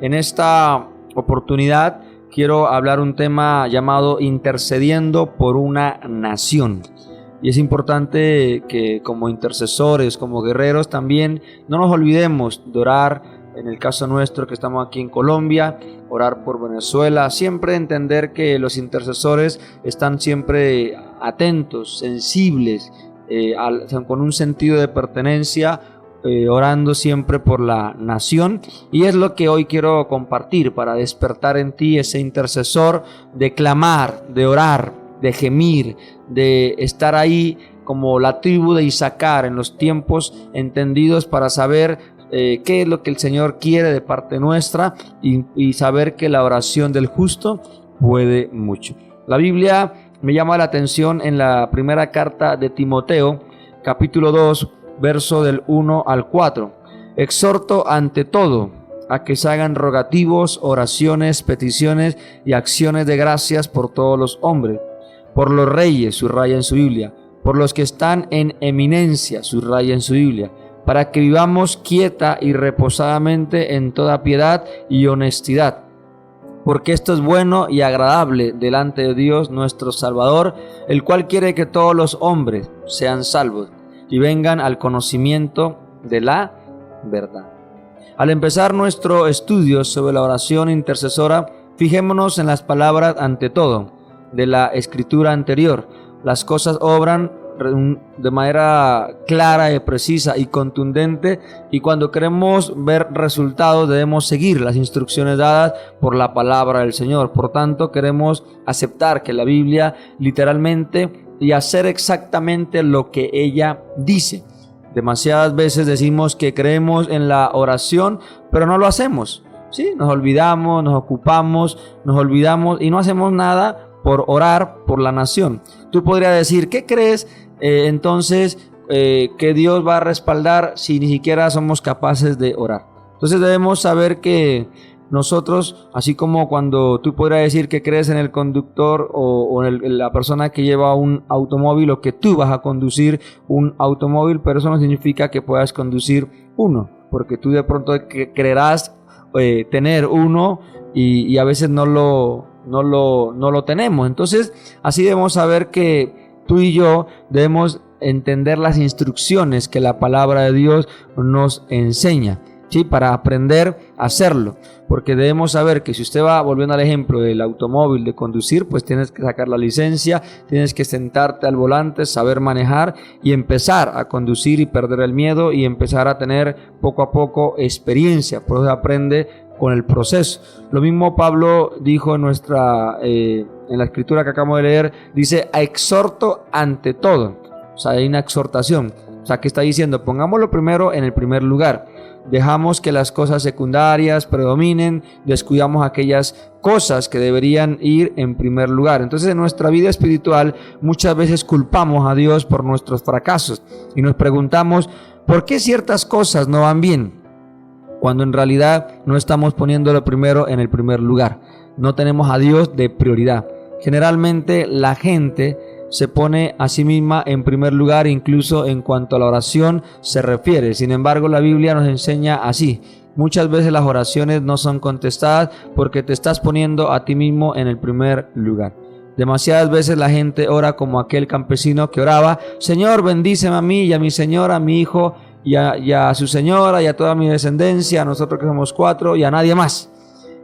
En esta oportunidad quiero hablar un tema llamado intercediendo por una nación. Y es importante que como intercesores, como guerreros también no nos olvidemos de orar, en el caso nuestro que estamos aquí en Colombia, orar por Venezuela, siempre entender que los intercesores están siempre atentos, sensibles, con un sentido de pertenencia, orando siempre por la nación. Y es lo que hoy quiero compartir para despertar en ti ese intercesor de clamar, de orar, de gemir, de estar ahí como la tribu de Isaacar en los tiempos entendidos para saber qué es lo que el Señor quiere de parte nuestra y saber que la oración del justo puede mucho. La Biblia me llama la atención en la primera carta de Timoteo, capítulo 2, verso del 1 al 4. Exhorto ante todo a que se hagan rogativos, oraciones, peticiones y acciones de gracias por todos los hombres, por los reyes, subraya en su Biblia, por los que están en eminencia, subraya en su Biblia, para que vivamos quieta y reposadamente en toda piedad y honestidad, porque esto es bueno y agradable delante de Dios nuestro Salvador, el cual quiere que todos los hombres sean salvos y vengan al conocimiento de la verdad. Al empezar nuestro estudio sobre la oración intercesora, fijémonos en las palabras ante todo de la escritura anterior. Las cosas obran de manera clara y precisa y contundente, y cuando queremos ver resultados debemos seguir las instrucciones dadas por la palabra del Señor. Por tanto, queremos aceptar que la Biblia literalmente y hacer exactamente lo que ella dice. Demasiadas veces decimos que creemos en la oración, pero no lo hacemos. Sí, nos olvidamos, nos ocupamos, nos olvidamos y no hacemos nada por orar por la nación. Tú podrías decir, ¿qué crees entonces que Dios va a respaldar si ni siquiera somos capaces de orar? Entonces debemos saber que nosotros, así como cuando tú podrías decir que crees en el conductor o en la persona que lleva un automóvil, o que tú vas a conducir un automóvil, pero eso no significa que puedas conducir uno, porque tú de pronto creerás tener uno y a veces no lo tenemos. Entonces así debemos saber que tú y yo debemos entender las instrucciones que la palabra de Dios nos enseña, ¿sí? Para aprender a hacerlo, porque debemos saber que si usted va, volviendo al ejemplo del automóvil, de conducir, pues tienes que sacar la licencia, tienes que sentarte al volante, saber manejar y empezar a conducir y perder el miedo y empezar a tener poco a poco experiencia. Por eso se aprende con el proceso. Lo mismo Pablo dijo en la escritura que acabamos de leer, dice: exhorto ante todo. O sea, hay una exhortación. O sea, ¿qué está diciendo? Pongámoslo primero en el primer lugar. Dejamos que las cosas secundarias predominen, descuidamos aquellas cosas que deberían ir en primer lugar. Entonces, en nuestra vida espiritual muchas veces culpamos a Dios por nuestros fracasos y nos preguntamos ¿por qué ciertas cosas no van bien?, cuando en realidad no estamos poniéndolo primero en el primer lugar. No tenemos a Dios de prioridad. Generalmente la gente se pone a sí misma en primer lugar, incluso en cuanto a la oración se refiere. Sin embargo, la Biblia nos enseña así: muchas veces las oraciones no son contestadas porque te estás poniendo a ti mismo en el primer lugar. Demasiadas veces la gente ora como aquel campesino que oraba: Señor, bendíceme a mí y a mi señora, a mi hijo y a su señora y a toda mi descendencia, a nosotros que somos 4 y a nadie más.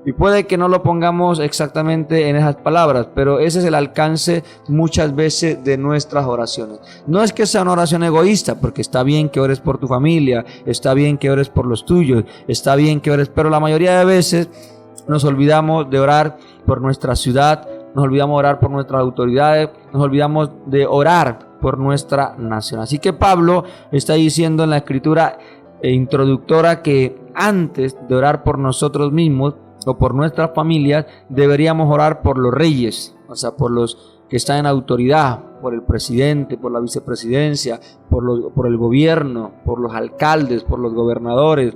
Y puede que no lo pongamos exactamente en esas palabras, pero ese es el alcance muchas veces de nuestras oraciones. No es que sea una oración egoísta, porque está bien que ores por tu familia, está bien que ores por los tuyos, está bien que ores, pero la mayoría de veces nos olvidamos de orar por nuestra ciudad, nos olvidamos de orar por nuestras autoridades, nos olvidamos de orar por nuestra nación. Así que Pablo está diciendo en la escritura introductora que antes de orar por nosotros mismos o por nuestras familias, deberíamos orar por los reyes, o sea, por los que están en autoridad, por el presidente, por la vicepresidencia, por el gobierno, por los alcaldes, por los gobernadores,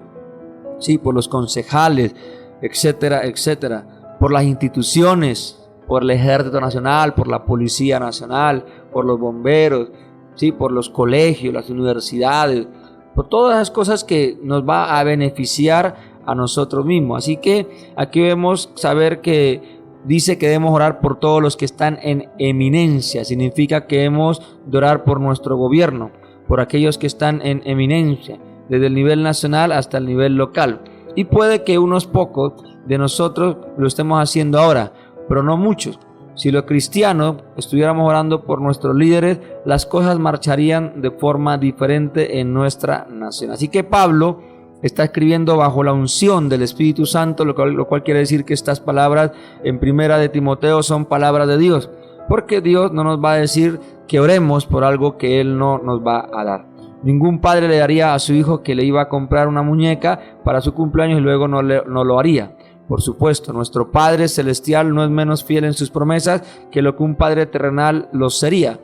sí, por los concejales, etcétera, etcétera, por las instituciones, por el Ejército Nacional, por la Policía Nacional, por los bomberos, sí, por los colegios, las universidades, por todas esas cosas que nos va a beneficiar a nosotros mismos. Así que aquí debemos saber que dice que debemos orar por todos los que están en eminencia. Significa que debemos de orar por nuestro gobierno, por aquellos que están en eminencia, desde el nivel nacional hasta el nivel local. Y puede que unos pocos de nosotros lo estemos haciendo ahora, pero no muchos. Si los cristianos estuviéramos orando por nuestros líderes, las cosas marcharían de forma diferente en nuestra nación. Así que Pablo está escribiendo bajo la unción del Espíritu Santo, lo cual quiere decir que estas palabras en primera de Timoteo son palabras de Dios, porque Dios no nos va a decir que oremos por algo que Él no nos va a dar. Ningún padre le daría a su hijo que le iba a comprar una muñeca para su cumpleaños y luego no lo haría. Por supuesto, nuestro Padre Celestial no es menos fiel en sus promesas que lo que un Padre terrenal lo sería.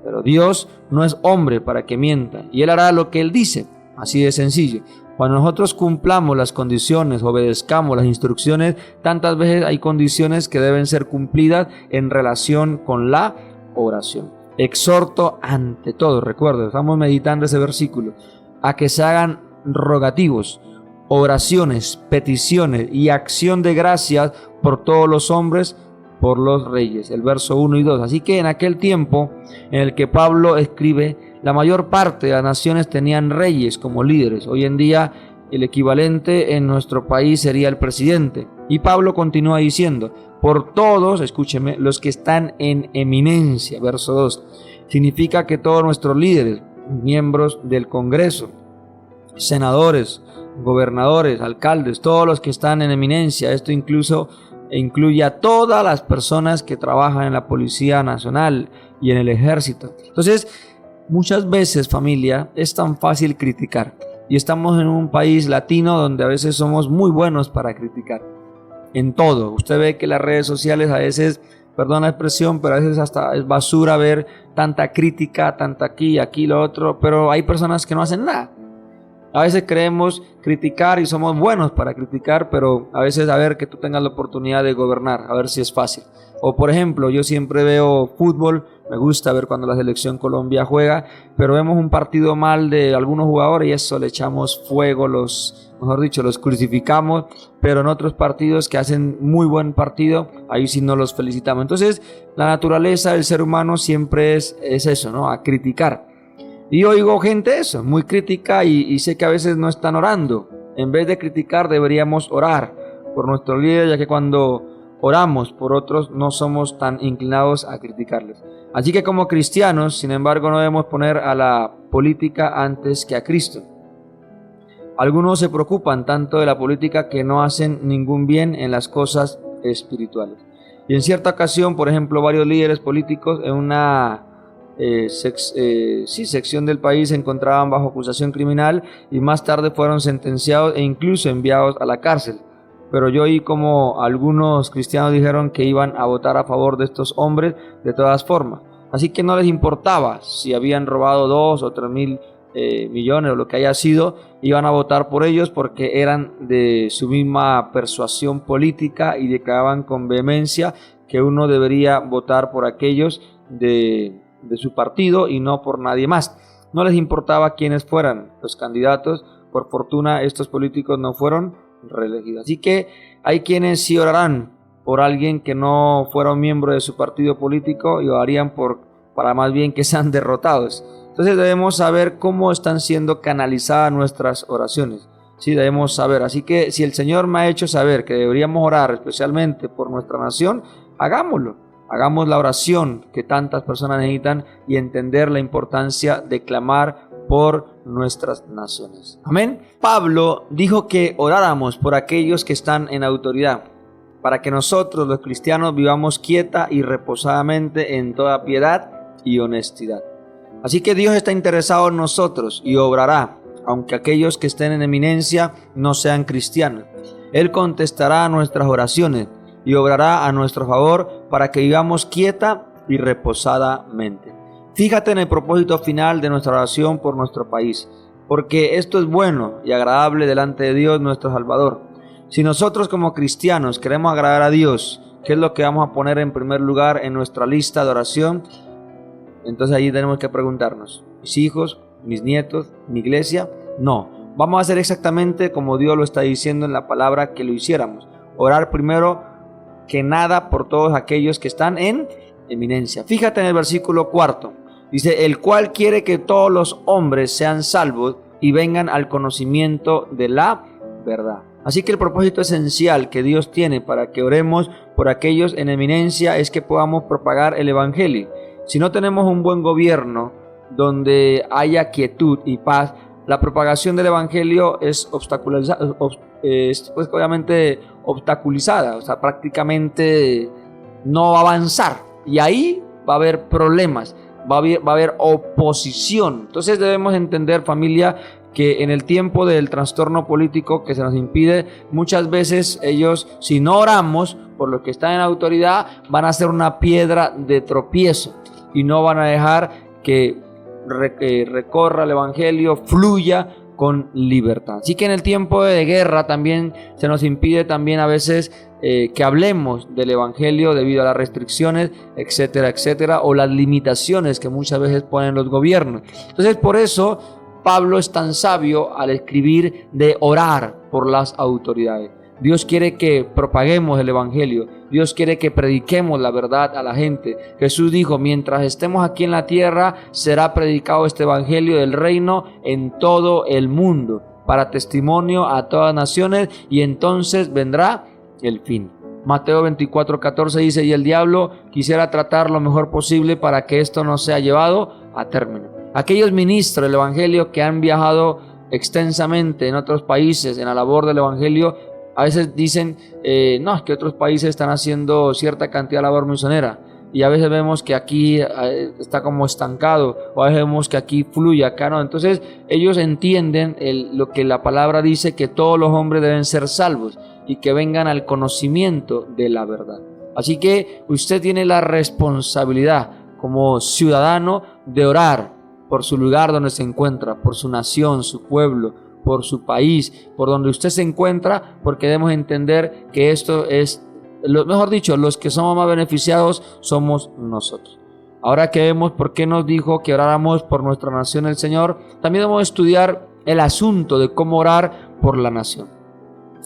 Pero Dios no es hombre para que mienta, y Él hará lo que Él dice. Así de sencillo. Cuando nosotros cumplamos las condiciones, obedezcamos las instrucciones, tantas veces hay condiciones que deben ser cumplidas en relación con la oración. Exhorto ante todo, recuerden, estamos meditando ese versículo, a que se hagan rogativos, oraciones, peticiones y acción de gracias por todos los hombres, por los reyes. El verso 1 y 2. Así que en aquel tiempo en el que Pablo escribe, la mayor parte de las naciones tenían reyes como líderes. Hoy en día el equivalente en nuestro país sería el presidente. Y Pablo continúa diciendo, por todos, escúcheme, los que están en eminencia. Verso 2. Significa que todos nuestros líderes, miembros del Congreso, senadores, gobernadores, alcaldes, todos los que están en eminencia, esto incluso incluye a todas las personas que trabajan en la Policía Nacional y en el Ejército. Entonces, muchas veces, familia, es tan fácil criticar, y estamos en un país latino donde a veces somos muy buenos para criticar en todo. Usted ve que las redes sociales a veces, perdón la expresión, pero a veces hasta es basura ver tanta crítica, tanta aquí, lo otro, pero hay personas que no hacen nada. A veces creemos criticar y somos buenos para criticar, pero a veces a ver que tú tengas la oportunidad de gobernar, a ver si es fácil. O por ejemplo, yo siempre veo fútbol, me gusta ver cuando la selección Colombia juega, pero vemos un partido mal de algunos jugadores y eso le echamos fuego, los crucificamos, pero en otros partidos que hacen muy buen partido, ahí sí no los felicitamos. Entonces, la naturaleza del ser humano siempre es eso, ¿no? A criticar. Y oigo gente eso, muy crítica y sé que a veces no están orando. En vez de criticar deberíamos orar por nuestros líderes, ya que cuando oramos por otros no somos tan inclinados a criticarles. Así que como cristianos, sin embargo, no debemos poner a la política antes que a Cristo. Algunos se preocupan tanto de la política que no hacen ningún bien en las cosas espirituales. Y en cierta ocasión, por ejemplo, varios líderes políticos en una sección del país se encontraban bajo acusación criminal y más tarde fueron sentenciados e incluso enviados a la cárcel. Pero yo oí como algunos cristianos dijeron que iban a votar a favor de estos hombres de todas formas. Así que no les importaba si habían robado 2 o 3 mil millones o lo que haya sido, iban a votar por ellos porque eran de su misma persuasión política y declaraban con vehemencia que uno debería votar por aquellos de su partido y no por nadie más. No les importaba quiénes fueran los candidatos. Por fortuna estos políticos no fueron reelegidos. Así que hay quienes sí orarán por alguien que no fuera un miembro de su partido político y orarían para más bien que sean derrotados. Entonces debemos saber cómo están siendo canalizadas nuestras oraciones. Sí, debemos saber. Así que si el Señor me ha hecho saber que deberíamos orar especialmente por nuestra nación, hagámoslo. Hagamos la oración que tantas personas necesitan y entender la importancia de clamar por nuestras naciones. Amén. Pablo dijo que oráramos por aquellos que están en autoridad, para que nosotros los cristianos vivamos quieta y reposadamente en toda piedad y honestidad. Así que Dios está interesado en nosotros y obrará, aunque aquellos que estén en eminencia no sean cristianos. Él contestará a nuestras oraciones y obrará a nuestro favor para que vivamos quieta y reposadamente. Fíjate en el propósito final de nuestra oración por nuestro país, porque esto es bueno y agradable delante de Dios nuestro Salvador. Si nosotros como cristianos queremos agradar a Dios, ¿qué es lo que vamos a poner en primer lugar en nuestra lista de oración? Entonces allí tenemos que preguntarnos, ¿mis hijos, mis nietos, mi iglesia? No, vamos a hacer exactamente como Dios lo está diciendo en la palabra que lo hiciéramos. Orar primero que nada por todos aquellos que están en eminencia. Fíjate en el versículo 4. Dice, el cual quiere que todos los hombres sean salvos y vengan al conocimiento de la verdad. Así que el propósito esencial que Dios tiene para que oremos por aquellos en eminencia es que podamos propagar el evangelio. Si no tenemos un buen gobierno donde haya quietud y paz, la propagación del evangelio es obviamente obstaculizada, o sea, prácticamente no va a avanzar y ahí va a haber problemas, va a haber oposición. Entonces debemos entender, familia, que en el tiempo del trastorno político que se nos impide, muchas veces ellos, si no oramos por los que están en autoridad, van a ser una piedra de tropiezo y no van a dejar que recorra el evangelio, fluya con libertad. Así que en el tiempo de guerra también se nos impide también a veces que hablemos del evangelio debido a las restricciones, etcétera, etcétera, o las limitaciones que muchas veces ponen los gobiernos. Entonces, por eso Pablo es tan sabio al escribir de orar por las autoridades. Dios quiere que propaguemos el evangelio. Dios quiere que prediquemos la verdad a la gente. Jesús dijo, mientras estemos aquí en la tierra, será predicado este evangelio del reino en todo el mundo, para testimonio a todas naciones, y entonces vendrá el fin. Mateo 24:14 dice, y el diablo quisiera tratar lo mejor posible para que esto no sea llevado a término. Aquellos ministros del evangelio que han viajado extensamente en otros países en la labor del evangelio, a veces dicen, no, es que otros países están haciendo cierta cantidad de labor misionera. Y a veces vemos que aquí está como estancado, o a veces vemos que aquí fluye, acá no. Entonces ellos entienden lo que la palabra dice, que todos los hombres deben ser salvos y que vengan al conocimiento de la verdad. Así que usted tiene la responsabilidad como ciudadano de orar por su lugar donde se encuentra, por su nación, su pueblo, por su país, por donde usted se encuentra, porque debemos entender que esto es, mejor dicho, los que somos más beneficiados somos nosotros. Ahora que vemos por qué nos dijo que oráramos por nuestra nación el Señor, también debemos estudiar el asunto de cómo orar por la nación.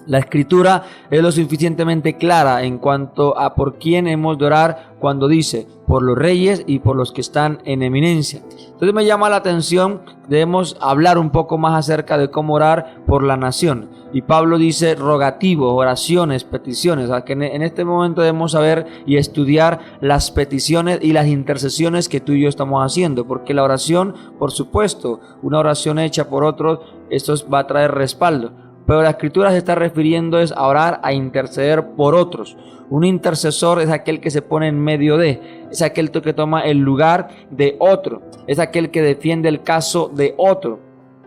La escritura es lo suficientemente clara en cuanto a por quién hemos de orar cuando dice por los reyes y por los que están en eminencia. Entonces me llama la atención, debemos hablar un poco más acerca de cómo orar por la nación. Y Pablo dice rogativos, oraciones, peticiones. O sea, que en este momento debemos saber y estudiar las peticiones y las intercesiones que tú y yo estamos haciendo. Porque la oración, por supuesto, una oración hecha por otros, esto va a traer respaldo. Pero la escritura se está refiriendo a orar, a interceder por otros. Un intercesor es aquel que se pone en medio de, es aquel que toma el lugar de otro, es aquel que defiende el caso de otro.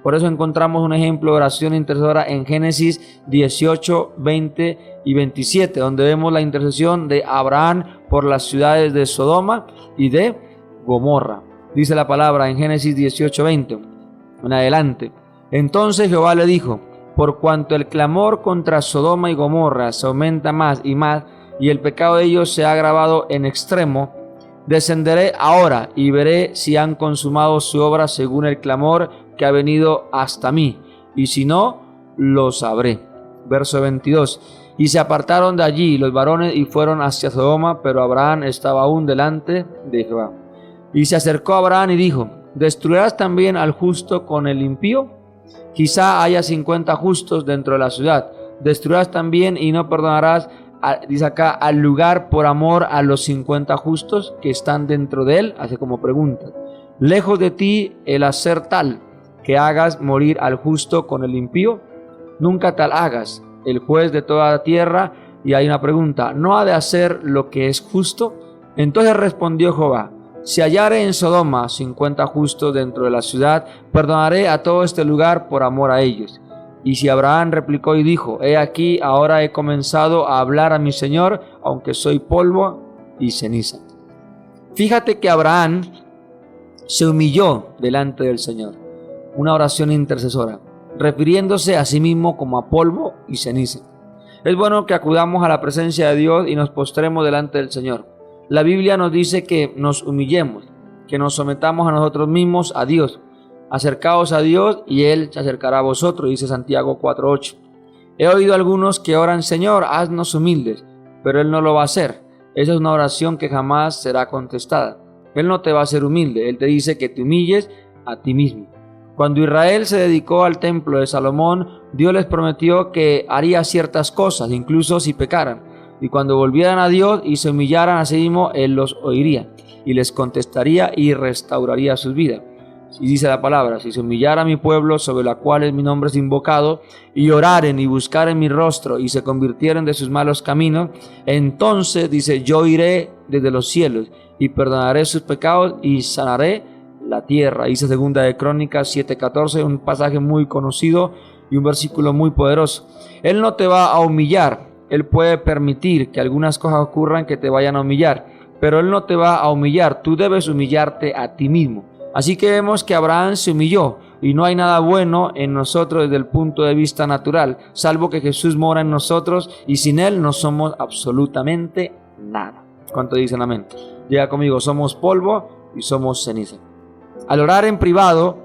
Por eso encontramos un ejemplo de oración intercesora en Génesis 18, 20 y 27, donde vemos la intercesión de Abraham por las ciudades de Sodoma y de Gomorra. Dice la palabra en Génesis 18, 20, en adelante. Entonces Jehová le dijo, por cuanto el clamor contra Sodoma y Gomorra se aumenta más y más, y el pecado de ellos se ha agravado en extremo, descenderé ahora y veré si han consumado su obra según el clamor que ha venido hasta mí, y si no, lo sabré. Verso 22. Y se apartaron de allí los varones y fueron hacia Sodoma, pero Abraham estaba aún delante de Jehová. Y se acercó a Abraham y dijo, ¿destruirás también al justo con el impío? Quizá haya 50 justos dentro de la ciudad. Destruirás también y no perdonarás, dice acá, al lugar por amor a los 50 justos que están dentro de él. Hace como pregunta. Lejos de ti el hacer tal, que hagas morir al justo con el impío. Nunca tal hagas, el juez de toda la tierra. Y hay una pregunta, ¿no ha de hacer lo que es justo? Entonces respondió Jehová, si hallare en Sodoma 50 justos dentro de la ciudad, perdonaré a todo este lugar por amor a ellos. Y si Abraham replicó y dijo, he aquí, ahora he comenzado a hablar a mi Señor, aunque soy polvo y ceniza. Fíjate que Abraham se humilló delante del Señor. Una oración intercesora, refiriéndose a sí mismo como a polvo y ceniza. Es bueno que acudamos a la presencia de Dios y nos postremos delante del Señor. La Biblia nos dice que nos humillemos, que nos sometamos a nosotros mismos, a Dios. Acercaos a Dios y Él se acercará a vosotros, dice Santiago 4:8. He oído a algunos que oran, Señor, haznos humildes, pero Él no lo va a hacer. Esa es una oración que jamás será contestada. Él no te va a hacer humilde, Él te dice que te humilles a ti mismo. Cuando Israel se dedicó al templo de Salomón, Dios les prometió que haría ciertas cosas, incluso si pecaran. Y cuando volvieran a Dios y se humillaran a sí mismo, Él los oiría y les contestaría y restauraría sus vidas. Y dice la palabra, si se humillara mi pueblo sobre la cual mi nombre es invocado, y oraren y buscaren mi rostro y se convirtieren de sus malos caminos, entonces dice, yo iré desde los cielos y perdonaré sus pecados y sanaré la tierra. Dice Segunda de Crónicas 7:14, un pasaje muy conocido y un versículo muy poderoso. Él no te va a humillar, Él puede permitir que algunas cosas ocurran que te vayan a humillar, pero Él no te va a humillar, tú debes humillarte a ti mismo. Así que vemos que Abraham se humilló y no hay nada bueno en nosotros desde el punto de vista natural, salvo que Jesús mora en nosotros y sin Él no somos absolutamente nada. ¿Cuánto dicen amén? Diga conmigo, somos polvo y somos ceniza. Al orar en privado,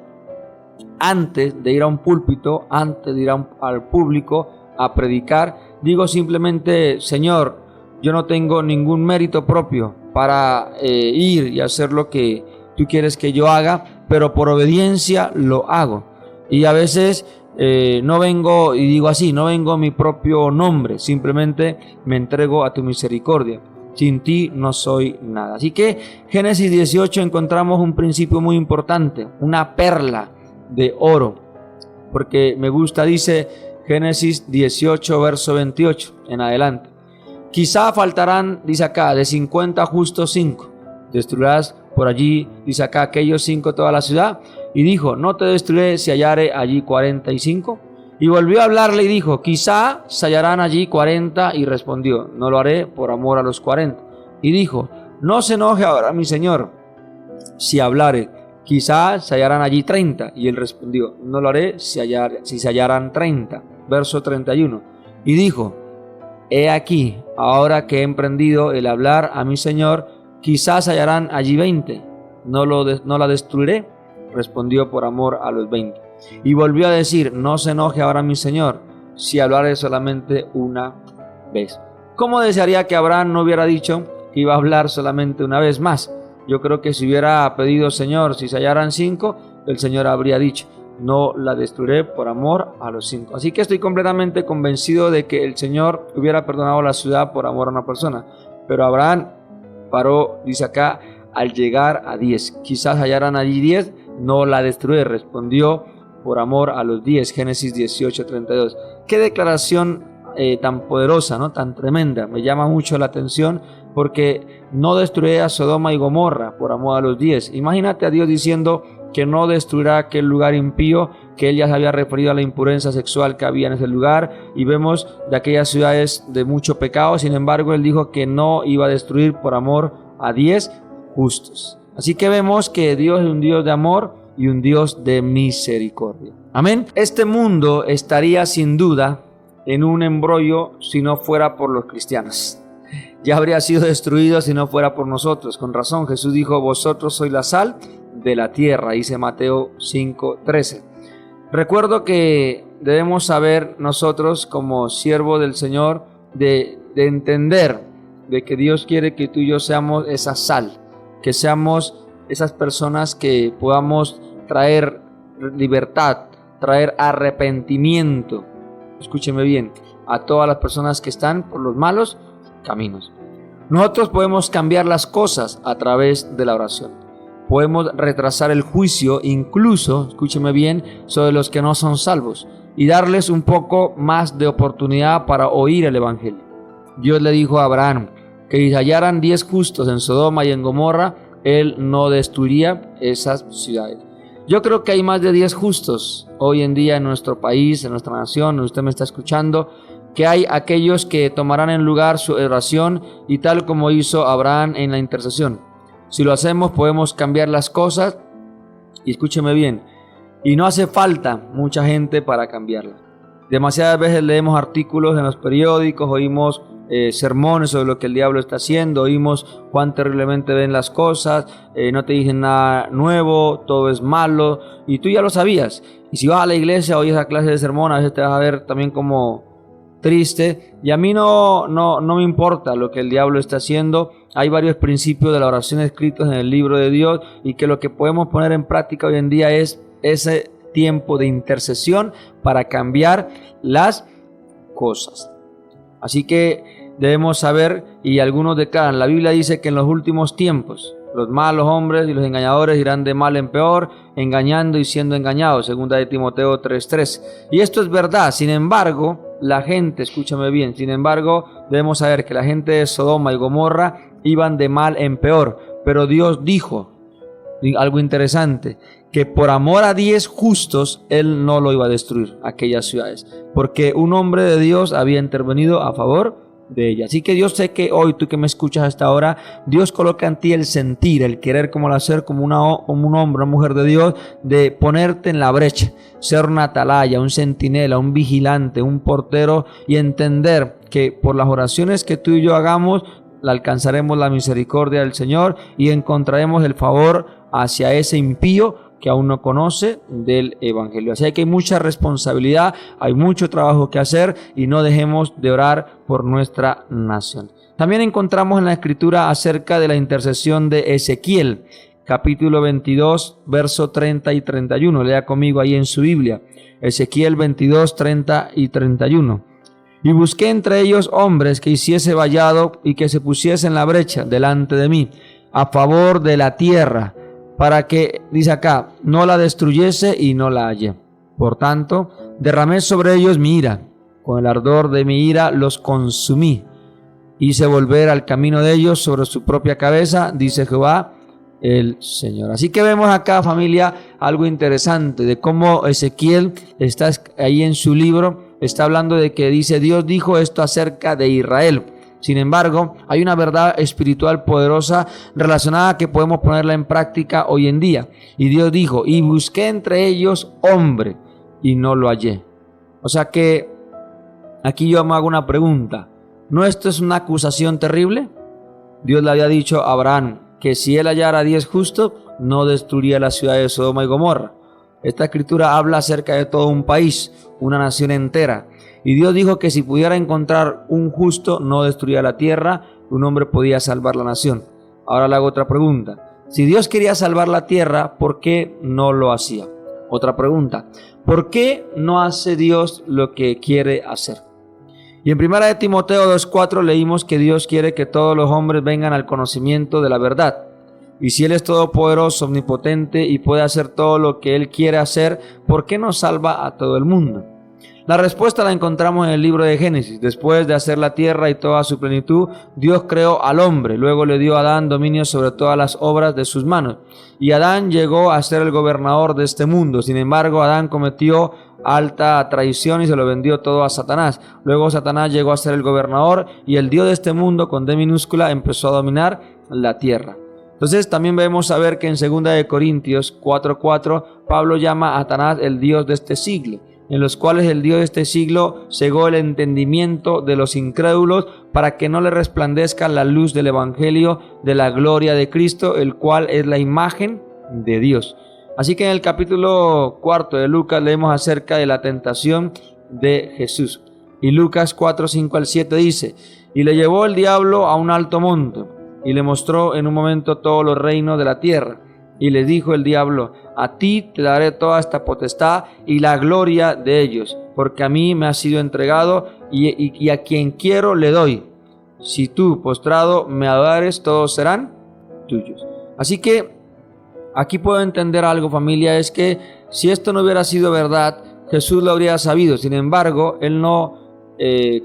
antes de ir a un púlpito, antes de ir al público a predicar, digo simplemente, Señor, yo no tengo ningún mérito propio para ir y hacer lo que tú quieres que yo haga, pero por obediencia lo hago. Y a veces no vengo, y digo así, no vengo a mi propio nombre, simplemente me entrego a tu misericordia. Sin ti no soy nada. Así que Génesis 18 encontramos un principio muy importante, una perla de oro, porque me gusta, dice Génesis 18 verso 28 en adelante. Quizá faltarán, dice acá, de 50 justos 5. Destruirás por allí, dice acá, aquellos 5 toda la ciudad. Y dijo, no te destruiré si hallare allí 45. Y volvió a hablarle y dijo, quizá se hallarán allí 40. Y respondió, no lo haré por amor a los 40. Y dijo, no se enoje ahora mi señor si hablare, quizá se hallarán allí 30. Y él respondió, no lo haré si se hallarán 30. Verso 31. Y dijo, he aquí, ahora que he emprendido el hablar a mi señor, quizás hallarán allí 20. No la destruiré. Respondió, por amor a los 20. Y volvió a decir, no se enoje ahora mi señor si hablaré solamente una vez. ¿Cómo desearía que Abraham no hubiera dicho que iba a hablar solamente una vez más? Yo creo que si hubiera pedido, Señor, si se hallaran 5, el Señor habría dicho, no la destruiré por amor a los 5. Así que estoy completamente convencido de que el Señor hubiera perdonado la ciudad por amor a una persona. Pero Abraham paró, dice acá, al llegar a 10. Quizás hallaran allí 10, no la destruiré. Respondió, por amor a los 10. Génesis 18:32. Qué declaración tan poderosa, ¿no? Tan tremenda. Me llama mucho la atención porque no destruiré a Sodoma y Gomorra por amor a los 10. Imagínate a Dios diciendo que no destruirá aquel lugar impío, que él ya se había referido a la impureza sexual que había en ese lugar, y vemos de aquellas ciudades de mucho pecado. Sin embargo, él dijo que no iba a destruir por amor a 10 justos. Así que vemos que Dios es un Dios de amor y un Dios de misericordia. Amén. Este mundo estaría sin duda en un embrollo si no fuera por los cristianos. Ya habría sido destruido si no fuera por nosotros. Con razón, Jesús dijo, vosotros sois la sal de la tierra, dice Mateo 5:13. Recuerdo que debemos saber nosotros como siervos del Señor de entender de que Dios quiere que tú y yo seamos esa sal, que seamos esas personas que podamos traer libertad, traer arrepentimiento, escúcheme bien, a todas las personas que están por los malos caminos. Nosotros podemos cambiar las cosas a través de la oración. Podemos retrasar el juicio, incluso, escúcheme bien, sobre los que no son salvos y darles un poco más de oportunidad para oír el Evangelio. Dios le dijo a Abraham que si hallaran 10 justos en Sodoma y en Gomorra, él no destruiría esas ciudades. Yo creo que hay más de 10 justos hoy en día en nuestro país, en nuestra nación, donde usted me está escuchando, que hay aquellos que tomarán en lugar su oración y tal como hizo Abraham en la intercesión. Si lo hacemos podemos cambiar las cosas y escúcheme bien, y no hace falta mucha gente para cambiarlas. Demasiadas veces leemos artículos en los periódicos, oímos sermones sobre lo que el diablo está haciendo, oímos cuán terriblemente ven las cosas, no te dicen nada nuevo, todo es malo, y tú ya lo sabías. Y si vas a la iglesia, oyes esa clase de sermón, a veces te vas a ver también como triste, y a mí no me importa lo que el diablo está haciendo. Hay varios principios de la oración escritos en el libro de Dios, y que lo que podemos poner en práctica hoy en día es ese tiempo de intercesión para cambiar las cosas. Así que debemos saber, y algunos declaran, la Biblia dice que en los últimos tiempos los malos hombres y los engañadores irán de mal en peor, engañando y siendo engañados, segunda de Timoteo 3:3. Y esto es verdad. Sin embargo, la gente, escúchame bien, sin embargo, debemos saber que la gente de Sodoma y Gomorra iban de mal en peor, pero Dios dijo algo interesante, que por amor a 10 justos, Él no lo iba a destruir, aquellas ciudades, porque un hombre de Dios había intervenido a favor de ella. Así que yo sé que hoy, tú que me escuchas hasta ahora, Dios coloca en ti el sentir, el querer como el hacer, como un hombre, una mujer de Dios, de ponerte en la brecha, ser una atalaya, un centinela, un vigilante, un portero, y entender que por las oraciones que tú y yo hagamos, alcanzaremos la misericordia del Señor y encontraremos el favor hacia ese impío que aún no conoce del Evangelio. Así que hay mucha responsabilidad, hay mucho trabajo que hacer, y no dejemos de orar por nuestra nación. También encontramos en la Escritura acerca de la intercesión de Ezequiel, capítulo 22, verso 30 y 31. Lea conmigo ahí en su Biblia. Ezequiel 22, 30 y 31. Y busqué entre ellos hombres que hiciese vallado y que se pusiese en la brecha delante de mí, a favor de la tierra, para que, dice acá, no la destruyese y no la hallé. Por tanto, derramé sobre ellos mi ira, con el ardor de mi ira los consumí. Hice volver al camino de ellos sobre su propia cabeza, dice Jehová el Señor. Así que vemos acá, familia, algo interesante de cómo Ezequiel está ahí en su libro, está hablando de que dice, Dios dijo esto acerca de Israel. Sin embargo, hay una verdad espiritual poderosa relacionada que podemos ponerla en práctica hoy en día. Y Dios dijo, y busqué entre ellos hombre, y no lo hallé. O sea que aquí yo me hago una pregunta. ¿No esto es una acusación terrible? Dios le había dicho a Abraham que si él hallara 10 justos, no destruiría la ciudad de Sodoma y Gomorra. Esta escritura habla acerca de todo un país, una nación entera. Y Dios dijo que si pudiera encontrar un justo, no destruía la tierra, un hombre podía salvar la nación. Ahora le hago otra pregunta. Si Dios quería salvar la tierra, ¿por qué no lo hacía? Otra pregunta. ¿Por qué no hace Dios lo que quiere hacer? Y en 1 de Timoteo 2:4 leímos que Dios quiere que todos los hombres vengan al conocimiento de la verdad. Y si Él es todopoderoso, omnipotente y puede hacer todo lo que Él quiere hacer, ¿por qué no salva a todo el mundo? La respuesta la encontramos en el libro de Génesis. Después de hacer la tierra y toda su plenitud, Dios creó al hombre. Luego le dio a Adán dominio sobre todas las obras de sus manos. Y Adán llegó a ser el gobernador de este mundo. Sin embargo, Adán cometió alta traición y se lo vendió todo a Satanás. Luego Satanás llegó a ser el gobernador y el Dios de este mundo, con D minúscula, empezó a dominar la tierra. Entonces también debemos saber que en 2 de Corintios 4:4 Pablo llama a Satanás el Dios de este siglo, en los cuales el Dios de este siglo cegó el entendimiento de los incrédulos para que no le resplandezca la luz del Evangelio de la gloria de Cristo, el cual es la imagen de Dios. Así que en el capítulo 4 de Lucas leemos acerca de la tentación de Jesús. Y Lucas 4:5-7 dice, y le llevó el diablo a un alto monte, y le mostró en un momento todos los reinos de la tierra. Y le dijo el diablo, a ti te daré toda esta potestad y la gloria de ellos, porque a mí me ha sido entregado y a quien quiero le doy. Si tú, postrado, me adorares, todos serán tuyos. Así que aquí puedo entender algo, familia, es que si esto no hubiera sido verdad, Jesús lo habría sabido. Sin embargo, Él no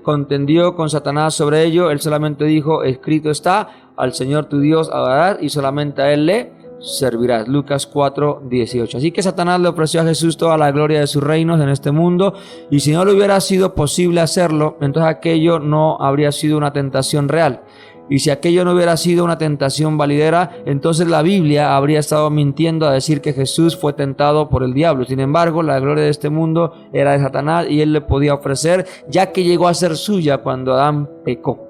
contendió con Satanás sobre ello. Él solamente dijo, escrito está, al Señor tu Dios adorarás y solamente a Él le servirás. Lucas 4:18. Así que Satanás le ofreció a Jesús toda la gloria de sus reinos en este mundo, y si no le hubiera sido posible hacerlo, entonces aquello no habría sido una tentación real. Y si aquello no hubiera sido una tentación validera, entonces la Biblia habría estado mintiendo a decir que Jesús fue tentado por el diablo. Sin embargo, la gloria de este mundo era de Satanás y él le podía ofrecer, ya que llegó a ser suya cuando Adán pecó.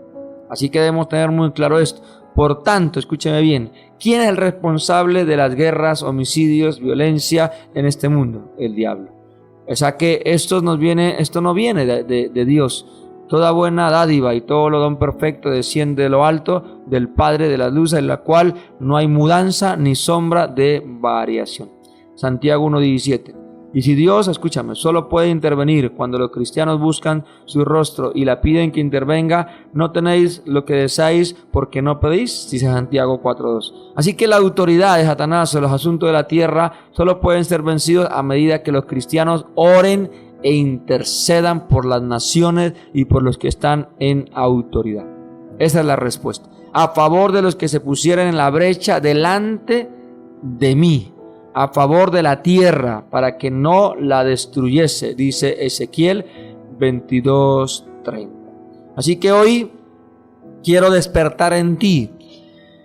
Así que debemos tener muy claro esto. Por tanto, escúcheme bien, ¿quién es el responsable de las guerras, homicidios, violencia en este mundo? El diablo. O sea que esto no viene de Dios. Toda buena dádiva y todo lo don perfecto desciende de lo alto del Padre de las luces, en la cual no hay mudanza ni sombra de variación. Santiago 1:17. Y si Dios, escúchame, solo puede intervenir cuando los cristianos buscan su rostro y la piden que intervenga, no tenéis lo que deseáis porque no pedís, dice Santiago 4:2. Así que la autoridad de Satanás sobre los asuntos de la tierra solo pueden ser vencidos a medida que los cristianos oren e intercedan por las naciones y por los que están en autoridad. Esa es la respuesta. A favor de los que se pusieran en la brecha delante de mí, a favor de la tierra, para que no la destruyese, dice Ezequiel 22:30. Así que hoy quiero despertar en ti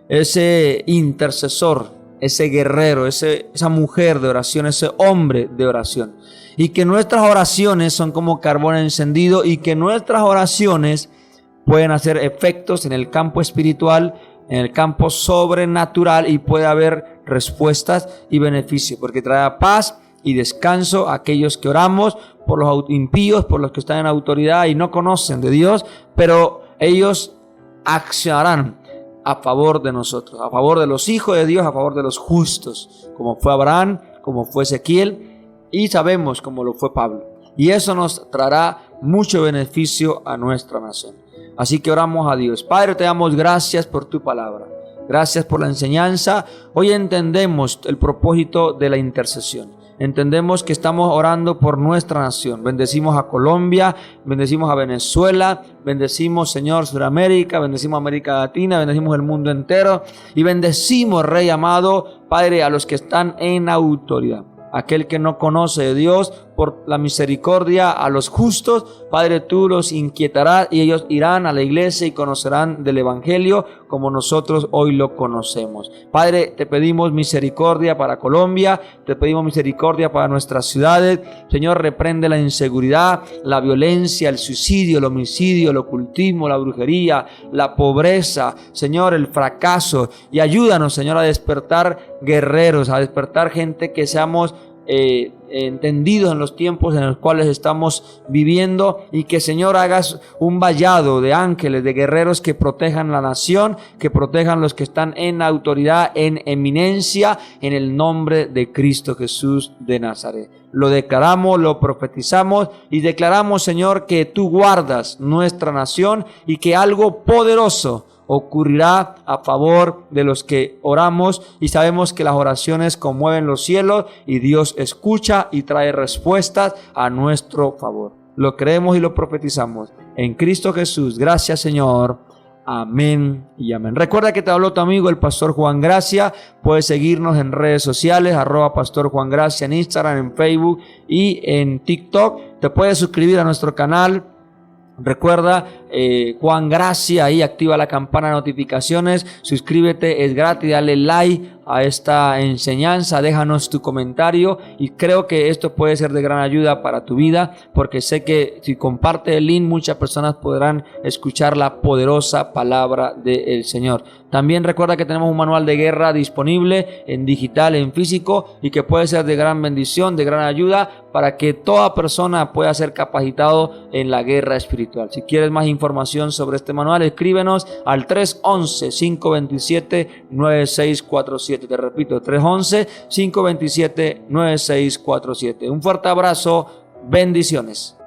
ese intercesor, ese guerrero, esa mujer de oración, ese hombre de oración. Y que nuestras oraciones son como carbón encendido y que nuestras oraciones pueden hacer efectos en el campo espiritual, en el campo sobrenatural, y puede haber respuestas y beneficios, porque trae paz y descanso a aquellos que oramos por los impíos, por los que están en autoridad y no conocen de Dios, pero ellos accionarán a favor de nosotros, a favor de los hijos de Dios, a favor de los justos, como fue Abraham, como fue Ezequiel, y sabemos como lo fue Pablo. Y eso nos traerá mucho beneficio a nuestra nación. Así que oramos a Dios. Padre, te damos gracias por tu palabra. Gracias por la enseñanza. Hoy entendemos el propósito de la intercesión. Entendemos que estamos orando por nuestra nación. Bendecimos a Colombia, bendecimos a Venezuela, bendecimos, Señor, Sudamérica, bendecimos América Latina, bendecimos el mundo entero y bendecimos, Rey amado, Padre, a los que están en autoridad. Aquel que no conoce de Dios, por la misericordia a los justos, Padre, tú los inquietarás y ellos irán a la iglesia y conocerán del evangelio como nosotros hoy lo conocemos. Padre, te pedimos misericordia para Colombia, te pedimos misericordia para nuestras ciudades. Señor, reprende la inseguridad, la violencia, el suicidio, el homicidio, el ocultismo, la brujería, la pobreza, Señor, el fracaso, y ayúdanos, Señor, a despertar guerreros, a despertar gente que seamos entendidos en los tiempos en los cuales estamos viviendo, y que, Señor, hagas un vallado de ángeles, de guerreros que protejan la nación, que protejan los que están en autoridad, en eminencia, en el nombre de Cristo Jesús de Nazaret. Lo declaramos, lo profetizamos y declaramos, Señor, que tú guardas nuestra nación y que algo poderoso ocurrirá a favor de los que oramos, y sabemos que las oraciones conmueven los cielos y Dios escucha y trae respuestas a nuestro favor. Lo creemos y lo profetizamos en Cristo Jesús. Gracias, Señor. Amén y amén. Recuerda que te habló tu amigo el Pastor Juan Gracia. Puedes seguirnos en redes sociales, @Pastor Juan Gracia en Instagram, en Facebook y en TikTok. Te puedes suscribir a nuestro canal. Recuerda, Juan Gracia, ahí activa la campana de notificaciones, suscríbete, es gratis, dale like a esta enseñanza, déjanos tu comentario, y creo que esto puede ser de gran ayuda para tu vida, porque sé que si compartes el link muchas personas podrán escuchar la poderosa palabra del Señor. También recuerda que tenemos un manual de guerra disponible en digital, en físico, y que puede ser de gran bendición, de gran ayuda para que toda persona pueda ser capacitado en la guerra espiritual. Si quieres más información sobre este manual, escríbenos al 311-527-9647. Te repito, 311-527-9647. Un fuerte abrazo, bendiciones.